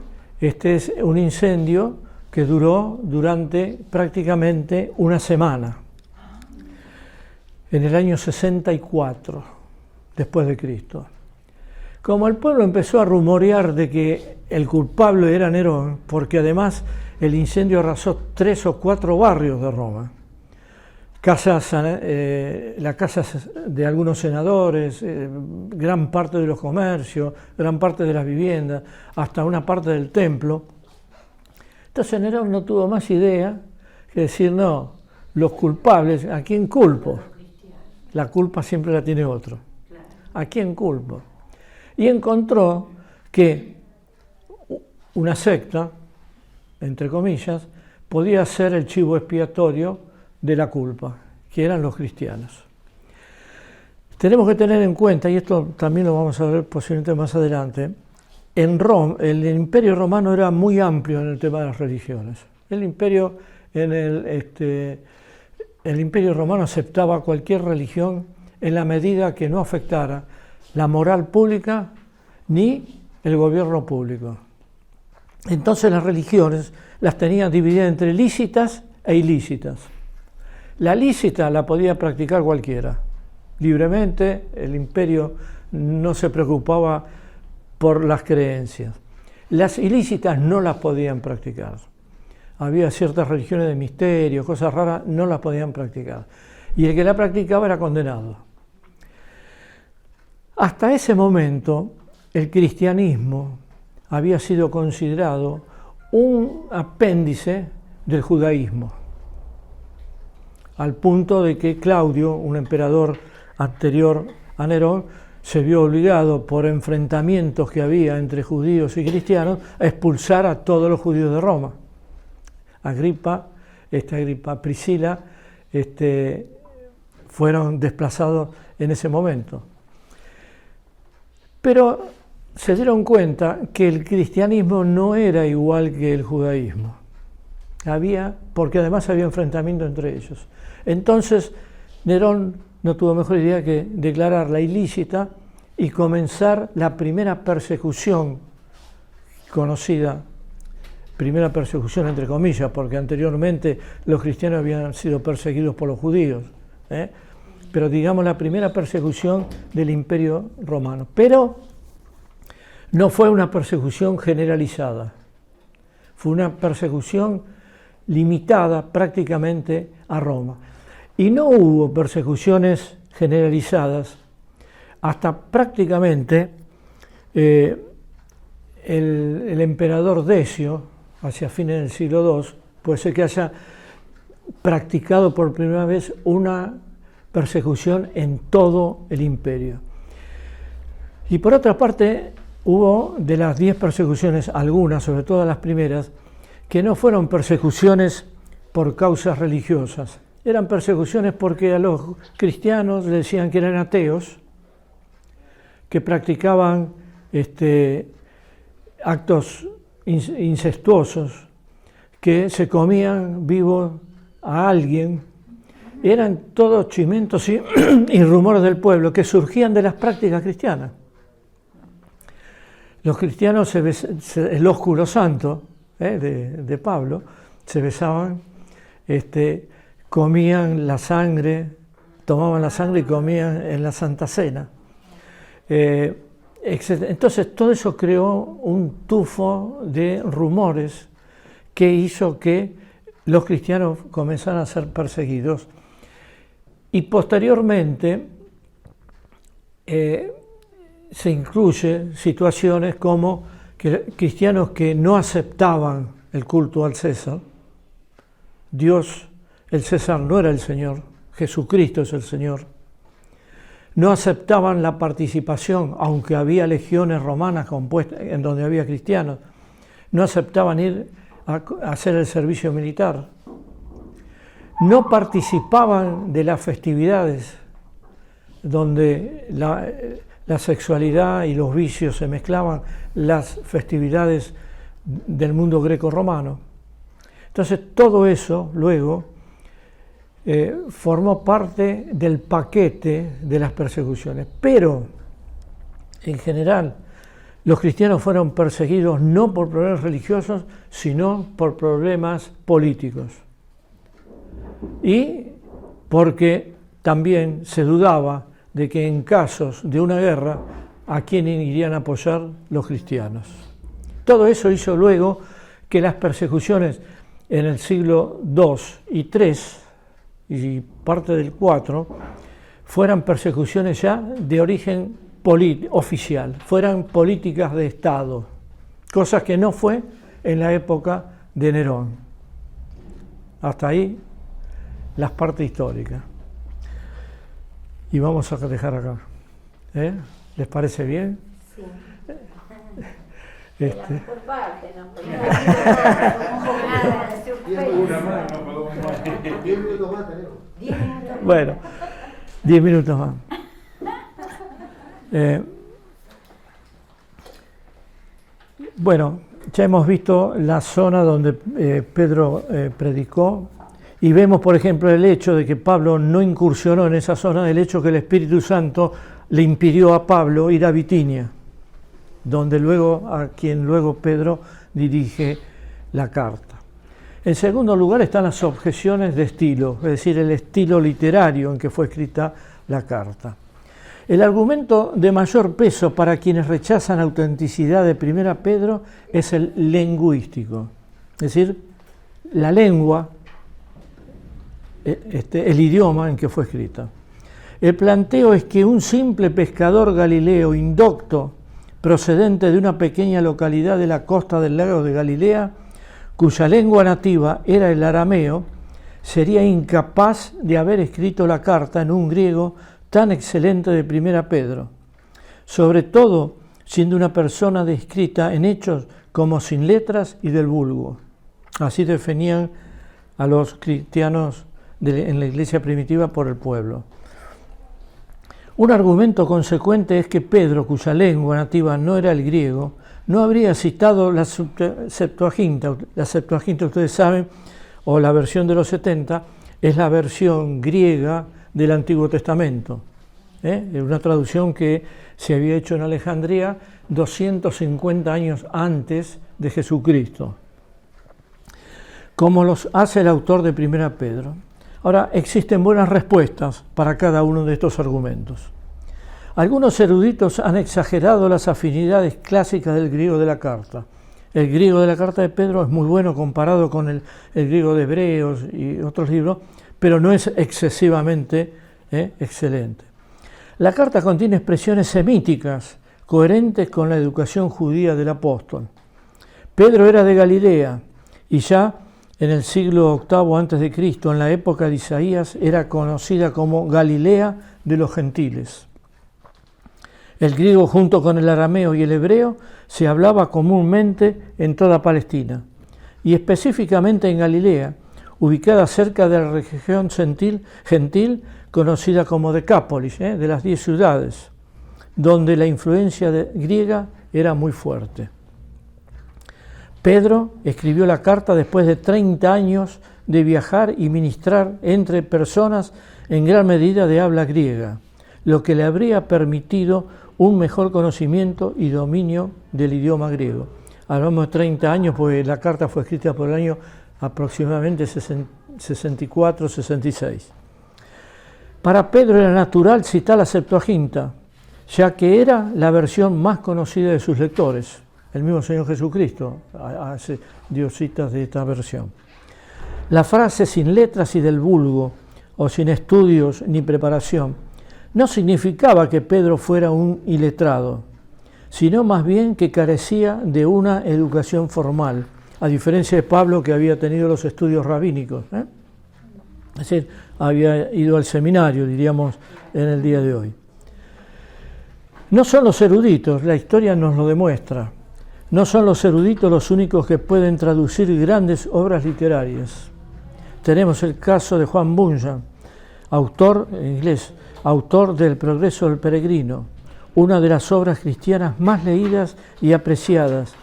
un incendio que duró durante prácticamente una semana, en el año 64 después de Cristo. Como el pueblo empezó a rumorear de que el culpable era Nerón, porque además el incendio arrasó 3 o 4 barrios de Roma, las casas de algunos senadores, gran parte de los comercios, gran parte de las viviendas, hasta una parte del templo. Entonces Nerón no tuvo más idea que decir, no, los culpables, ¿a quién culpo? La culpa siempre la tiene otro. ¿A quién culpo? Y encontró que una secta, entre comillas, podía ser el chivo expiatorio de la culpa, que eran los cristianos. Tenemos que tener en cuenta, y esto también lo vamos a ver posiblemente más adelante, en Roma, el imperio romano era muy amplio en el tema de las religiones. El imperio romano aceptaba cualquier religión en la medida que no afectara la moral pública ni el gobierno público. Entonces las religiones las tenían divididas entre lícitas e ilícitas. La lícita la podía practicar cualquiera, libremente. El imperio no se preocupaba por las creencias. Las ilícitas no las podían practicar. Había ciertas religiones de misterio, cosas raras, no las podían practicar. Y el que la practicaba era condenado. Hasta ese momento, el cristianismo había sido considerado un apéndice del judaísmo, al punto de que Claudio, un emperador anterior a Nerón, se vio obligado por enfrentamientos que había entre judíos y cristianos a expulsar a todos los judíos de Roma. Agripa, Priscila, fueron desplazados en ese momento. Pero se dieron cuenta que el cristianismo no era igual que el judaísmo. Porque además había enfrentamiento entre ellos. Entonces Nerón no tuvo mejor idea que declararla ilícita y comenzar la primera persecución conocida, primera persecución entre comillas, porque anteriormente los cristianos habían sido perseguidos por los judíos, pero digamos la primera persecución del Imperio Romano. Pero no fue una persecución generalizada, fue una persecución limitada prácticamente a Roma. Y no hubo persecuciones generalizadas hasta prácticamente el emperador Decio, hacia fines del siglo II, puede ser que haya practicado por primera vez una persecución en todo el imperio. Y por otra parte, hubo de las 10 persecuciones, algunas, sobre todo las primeras, que no fueron persecuciones por causas religiosas. Eran persecuciones porque a los cristianos les decían que eran ateos, que practicaban actos incestuosos, que se comían vivo a alguien. Eran todos chimentos y rumores del pueblo que surgían de las prácticas cristianas. Los cristianos, el ósculo santo de Pablo, se besaban, comían la sangre tomaban la sangre y comían en la Santa Cena. Entonces todo eso creó un tufo de rumores que hizo que los cristianos comenzaran a ser perseguidos. Y posteriormente se incluye situaciones como que cristianos que no aceptaban el culto al César. Dios, el César no era el Señor, Jesucristo es el Señor. No aceptaban la participación, aunque había legiones romanas compuestas en donde había cristianos. No aceptaban ir a hacer el servicio militar. No participaban de las festividades donde la sexualidad y los vicios se mezclaban, las festividades del mundo greco-romano. Entonces todo eso luego formó parte del paquete de las persecuciones. Pero en general los cristianos fueron perseguidos no por problemas religiosos, sino por problemas políticos. Y porque también se dudaba de que en casos de una guerra, ¿a quién irían a apoyar los cristianos? Todo eso hizo luego que las persecuciones en el siglo II y III y parte del IV fueran persecuciones ya de origen oficial, fueran políticas de Estado, cosas que no fue en la época de Nerón. Hasta ahí las partes históricas. Y vamos a dejar acá. ¿Les parece bien? Sí. Este. La mejor parte, ¿no? 10 minutos más tenemos. 10 minutos más. Bueno, 10 minutos más. Bueno, ya hemos visto la zona donde Pedro predicó y vemos, por ejemplo, el hecho de que Pablo no incursionó en esa zona, el hecho que el Espíritu Santo le impidió a Pablo ir a Bitinia, a quien luego Pedro dirige la carta. En segundo lugar están las objeciones de estilo, es decir, el estilo literario en que fue escrita la carta. El argumento de mayor peso para quienes rechazan la autenticidad de 1 Pedro es el lingüístico, es decir, la lengua, el idioma en que fue escrita. El planteo es que un simple pescador galileo indocto, procedente de una pequeña localidad de la costa del lago de Galilea, cuya lengua nativa era el arameo, sería incapaz de haber escrito la carta en un griego tan excelente de 1 Pedro, sobre todo siendo una persona descrita en hechos como sin letras y del vulgo. Así definían a los cristianos en la iglesia primitiva por el pueblo. Un argumento consecuente es que Pedro, cuya lengua nativa no era el griego, no habría citado la Septuaginta. La Septuaginta, ustedes saben, o la versión de los 70, es la versión griega del Antiguo Testamento. Una traducción que se había hecho en Alejandría 250 años antes de Jesucristo, como los hace el autor de 1 Pedro. Ahora, existen buenas respuestas para cada uno de estos argumentos. Algunos eruditos han exagerado las afinidades clásicas del griego de la carta. El griego de la carta de Pedro es muy bueno comparado con el griego de Hebreos y otros libros, pero no es excesivamente excelente. La carta contiene expresiones semíticas coherentes con la educación judía del apóstol. Pedro era de Galilea y ya en el siglo VIII a.C., en la época de Isaías, era conocida como Galilea de los gentiles. El griego junto con el arameo y el hebreo se hablaba comúnmente en toda Palestina y específicamente en Galilea, ubicada cerca de la región gentil conocida como Decápolis, de las 10 ciudades, donde la influencia griega era muy fuerte. Pedro escribió la carta después de 30 años de viajar y ministrar entre personas en gran medida de habla griega, lo que le habría permitido un mejor conocimiento y dominio del idioma griego. Hablamos de 30 años, porque la carta fue escrita por el año aproximadamente 64-66. Para Pedro era natural citar la Septuaginta, ya que era la versión más conocida de sus lectores. El mismo Señor Jesucristo dio citas de esta versión. La frase sin letras y del vulgo, o sin estudios ni preparación, no significaba que Pedro fuera un iletrado, sino más bien que carecía de una educación formal, a diferencia de Pablo, que había tenido los estudios rabínicos. Es decir, había ido al seminario, diríamos, en el día de hoy. No son los eruditos, la historia nos lo demuestra, no son los eruditos los únicos que pueden traducir grandes obras literarias. Tenemos el caso de Juan Bunyan, autor, en inglés, autor del Progreso del Peregrino, una de las obras cristianas más leídas y apreciadas,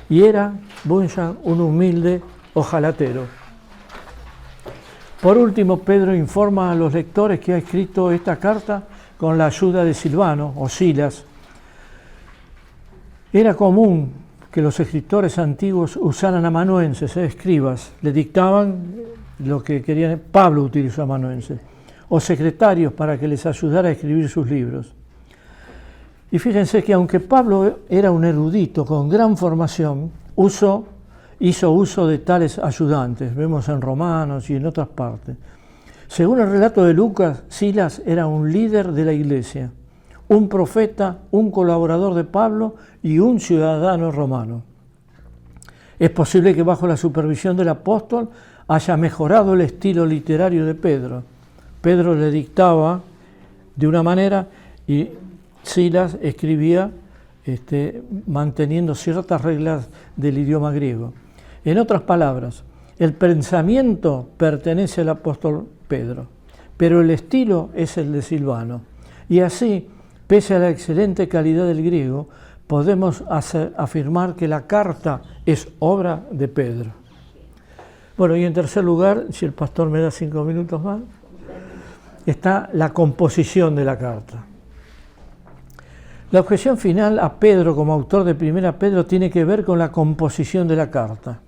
y era Bunyan un humilde ojalatero. Por último, Pedro informa a los lectores que ha escrito esta carta con la ayuda de Silvano o Silas. Era común que los escritores antiguos usaran amanuenses, escribas, le dictaban lo que querían. Pablo utilizó amanuenses, o secretarios para que les ayudara a escribir sus libros. Y fíjense que aunque Pablo era un erudito con gran formación, hizo uso de tales ayudantes, vemos en Romanos y en otras partes. Según el relato de Lucas, Silas era un líder de la iglesia, un profeta, un colaborador de Pablo y un ciudadano romano. Es posible que bajo la supervisión del apóstol haya mejorado el estilo literario de Pedro. Pedro le dictaba de una manera y Silas escribía manteniendo ciertas reglas del idioma griego. En otras palabras, el pensamiento pertenece al apóstol Pedro, pero el estilo es el de Silvano. Y así, pese a la excelente calidad del griego, podemos afirmar que la carta es obra de Pedro. Bueno, y en tercer lugar, si el pastor me da 5 minutos más, está la composición de la carta. La objeción final a Pedro como autor de Primera Pedro tiene que ver con la composición de la carta.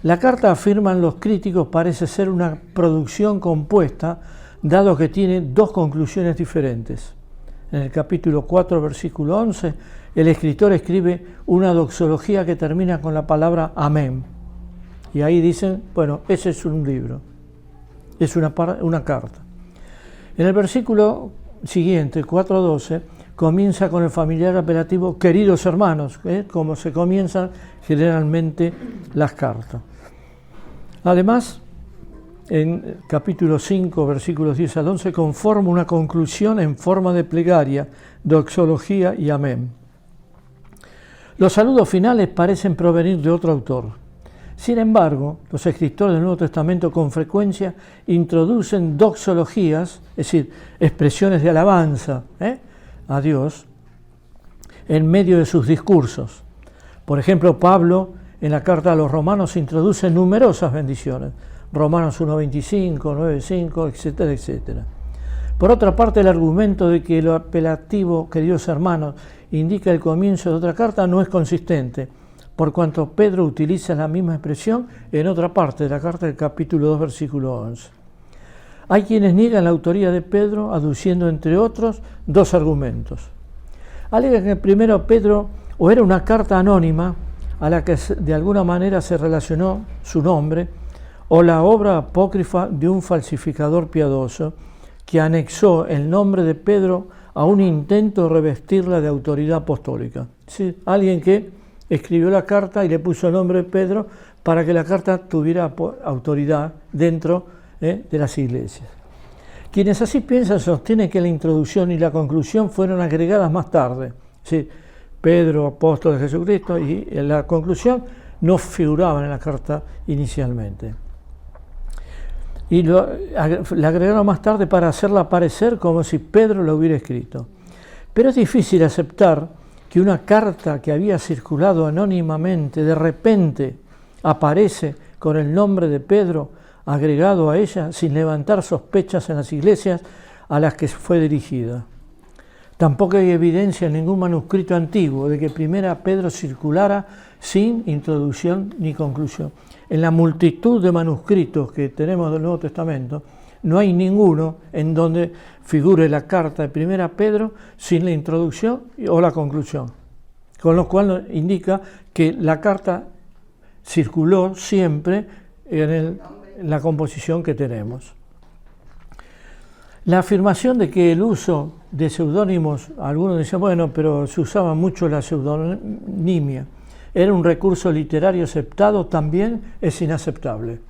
La carta, afirman los críticos, parece ser una producción compuesta, dado que tiene dos conclusiones diferentes. En el capítulo 4, versículo 11, el escritor escribe una doxología que termina con la palabra amén. Y ahí dicen, bueno, ese es un libro, es una carta. En el versículo siguiente, 4:12, comienza con el familiar apelativo queridos hermanos, como se comienzan generalmente las cartas. Además, en capítulo 5, versículos 10 al 11, conforma una conclusión en forma de plegaria, doxología y amén. Los saludos finales parecen provenir de otro autor. Sin embargo, los escritores del Nuevo Testamento con frecuencia introducen doxologías, es decir, expresiones de alabanza a Dios, en medio de sus discursos. Por ejemplo, Pablo, en la carta a los Romanos, introduce numerosas bendiciones. Romanos 1:25, 9:5, etcétera, etcétera. Por otra parte, el argumento de que el apelativo, queridos hermanos, indica el comienzo de otra carta no es consistente, por cuanto Pedro utiliza la misma expresión en otra parte de la carta del capítulo 2, versículo 11. Hay quienes niegan la autoría de Pedro, aduciendo, entre otros, dos argumentos. Alegan que primero Pedro o era una carta anónima a la que de alguna manera se relacionó su nombre, o la obra apócrifa de un falsificador piadoso que anexó el nombre de Pedro a un intento de revestirla de autoridad apostólica. ¿Sí? Alguien que escribió la carta y le puso el nombre de Pedro para que la carta tuviera autoridad dentro de las iglesias. Quienes así piensan sostienen que la introducción y la conclusión fueron agregadas más tarde. ¿Sí? Pedro, apóstol de Jesucristo, y en la conclusión no figuraban en la carta inicialmente. Y la agregaron más tarde para hacerla aparecer como si Pedro lo hubiera escrito. Pero es difícil aceptar que una carta que había circulado anónimamente de repente aparece con el nombre de Pedro agregado a ella sin levantar sospechas en las iglesias a las que fue dirigida. Tampoco hay evidencia en ningún manuscrito antiguo de que Primera Pedro circulara sin introducción ni conclusión. En la multitud de manuscritos que tenemos del Nuevo Testamento, no hay ninguno en donde figure la carta de 1 Pedro sin la introducción o la conclusión, con lo cual indica que la carta circuló siempre en la composición que tenemos. La afirmación de que el uso de seudónimos, algunos dicen, bueno, pero se usaba mucho la pseudonimia, era un recurso literario aceptado, también es inaceptable.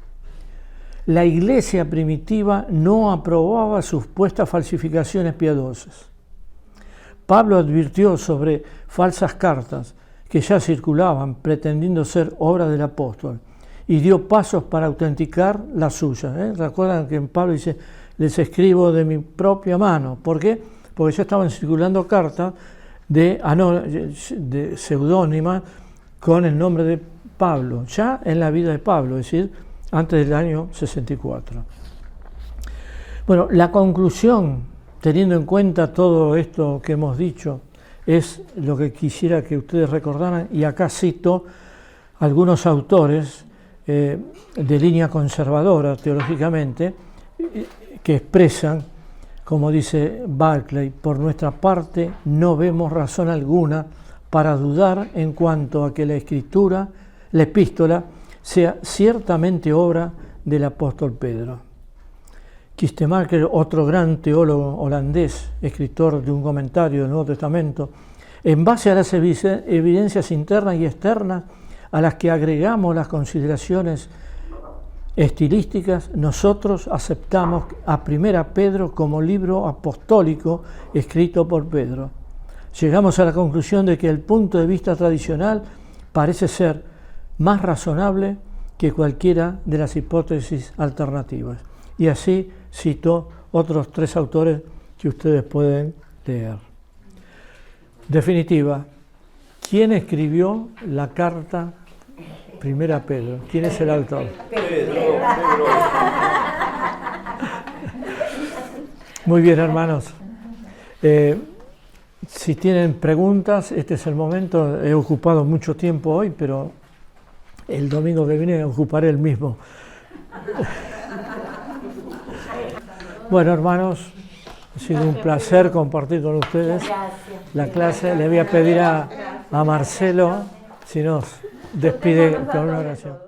La iglesia primitiva no aprobaba supuestas falsificaciones piadosas. Pablo advirtió sobre falsas cartas que ya circulaban pretendiendo ser obra del apóstol y dio pasos para autenticar las suyas. Recuerdan que Pablo dice, les escribo de mi propia mano. ¿Por qué? Porque ya estaban circulando cartas de seudónimas con el nombre de Pablo, ya en la vida de Pablo, es decir, antes del año 64. Bueno, la conclusión, teniendo en cuenta todo esto que hemos dicho, es lo que quisiera que ustedes recordaran, y acá cito algunos autores de línea conservadora teológicamente, que expresan, como dice Barclay, por nuestra parte no vemos razón alguna para dudar en cuanto a que la escritura, la epístola, sea ciertamente obra del apóstol Pedro. Kistemaker, otro gran teólogo holandés, escritor de un comentario del Nuevo Testamento, en base a las evidencias internas y externas a las que agregamos las consideraciones estilísticas, nosotros aceptamos a 1 Pedro como libro apostólico escrito por Pedro. Llegamos a la conclusión de que el punto de vista tradicional parece ser más razonable que cualquiera de las hipótesis alternativas. Y así citó otros 3 autores que ustedes pueden leer. Definitiva, ¿quién escribió la carta 1 Pedro? ¿Quién es el autor? Pedro. Muy bien, hermanos. Si tienen preguntas, este es el momento. He ocupado mucho tiempo hoy, pero el domingo que viene ocuparé el mismo. Bueno, hermanos, ha sido un placer compartir con ustedes la clase. Le voy a pedir a Marcelo si nos despide con una oración.